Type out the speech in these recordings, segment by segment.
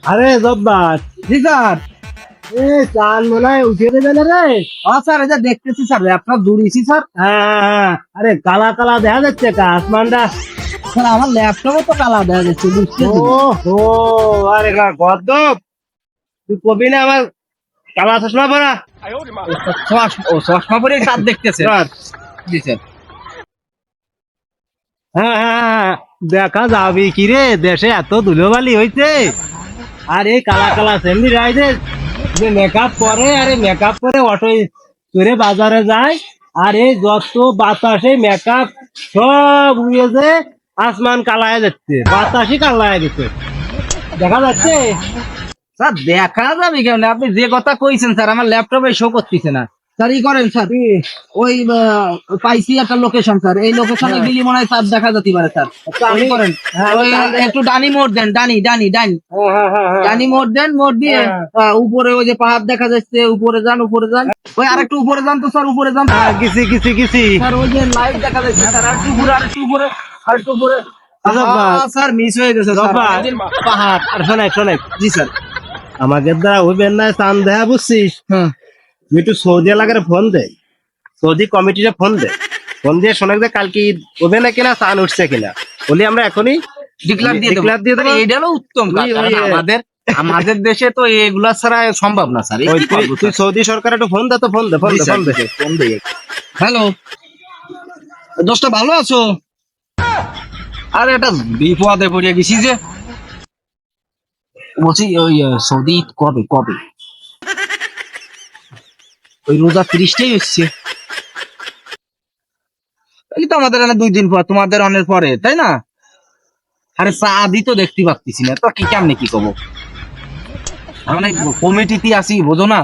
আরে জব্বার জি স্যার। চান মনে হয় উঠিয়ে দেবে না রে। স্যার এটা দেখতেছি স্যার, আপনার দূরেছি স্যার। হ্যাঁ, আরে কালা কালা দেখা যাচ্ছে কা আসমানটা। স্যার আমার ল্যাপটপে তো কালা দেখা যাচ্ছে, বুঝতে ও ও আরে গদ্দপ তুই কবি না আমার কালা চশমা পরা। চশমা পরে চাঁদ দেখতেছে। স্যার, জি স্যার। হ্যাঁ, দেখা যাবি কি রে, দেশে এত ধুলোবালি হইছে। আর এই কালা কালা সেমনি রাইডে যে মেকআপ করে, আরে মেকআপ করে অটো করে বাজারে যায়, আর এই যত বাতাসে মেকআপ সব উড়িয়েছে, আসমান কালায় যাচ্ছে, বাতাসই কালায় গেছে, দেখা যাচ্ছে। স্যার দেখা যাবে কেমন, আপনি যে কথা কইছেন স্যার আমার ল্যাপটপে শো করতেছে না। স্যার ই করেন স্যার, ওই পাইছি একটা লোকেশন স্যার, এই লোকেশনে গেলে মনে হয় চাঁদ দেখা যেতে পারে স্যার। আপনি করেন ওই একটু ডানি মোড় দেন, ডানি ডানি ডানি ডানি মোড় দেন, মোড় দিয়ে উপরে ওই যে পাহাড় দেখা যাচ্ছে, উপরে যান উপরে যান, ওই আরেকটু উপরে যান তো স্যার, উপরে যান গেছি গেছি গেছি। স্যার, ওই যে লাইট দেখা যাচ্ছে স্যার, আরেকটু উপরে আরেকটু উপরে আরেকটু উপরে। স্যার মিস হয়ে গেছে স্যার, পাহাড়। আর শোনাই শোনাই, জি স্যার। আমাকে দ্বারা হইবেন না চান দেখা, বুঝছিস? হ্যাঁ তুই একটু সৌদি এলাকার ফোন দে, সৌদি কমিটিতে ফোন দে, ফোন দিয়ে শোনা যে কালকে ঈদ হবে না কিনা, চান উঠছে কিনা, বলি আমরা এখনই ডিক্লার দিয়ে declare দিয়ে দেবো। এটা হলো উত্তম কাজ, ওই- কারণ ওই- আমাদের আমাদের দেশে তো এগুলা ছাড়া সম্ভব না স্যার। ওই তুই সৌদি সরকার একটু ফোন দে, তো ফোন দে, ফোন দে, ফোন দে। হ্যালো দোস্ত, ভালো আছো? আরে এটা বিপদে পড়ে গেছি যে, বলছি ওই সৌদি ঈদ কবে কবে? ওই রোজা 30টাই হচ্ছে, এই তো আমাদের এখানে 2 দিন পর, তোমাদের অনেক পরে, তাই না? আরে চাঁদই তো দেখতে পাচ্ছি না, তো কি কেমনে কি করবো? মানে কমিটিতে আছি, বোঝো না,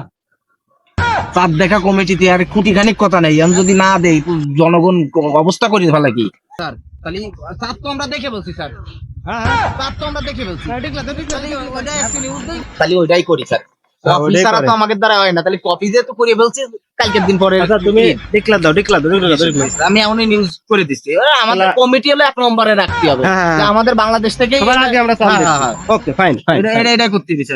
চাঁদ দেখা কমিটিতে আর খুঁটি খানিক কথা নেই, আমি যদি না দেই তো জনগণ অবস্থা করি ভালো কি স্যার। তাহলে চাঁদ তো আমরা দেখে বলছি স্যার, চাঁদ তো আমরা দেখে বলছি, তাহলে ওইটাই করি স্যার। কপি ওইটাই ছাড়া করে। তো আমাদের দ্বারা হয় না, তাহলে কপি দিয়ে তো করে বলছি কালকের দিন পরে। আচ্ছা তুমি ডিক্লার দাও, ডিক্লার দাও। আমি এমনই নিউজ করে দিচ্ছি, আমাদের তাহলে- কমিটি হলো 1 নম্বরে রাখতে হবে, হ্যাঁ, হ্যাঁ। যে আমাদের বাংলাদেশ থেকে সবার আগে আমরা চান হ্যাঁ, দিচ্ছি। হ্যাঁ, ওকে ফাইন ফাইন। এটা করতে দিচ্ছি।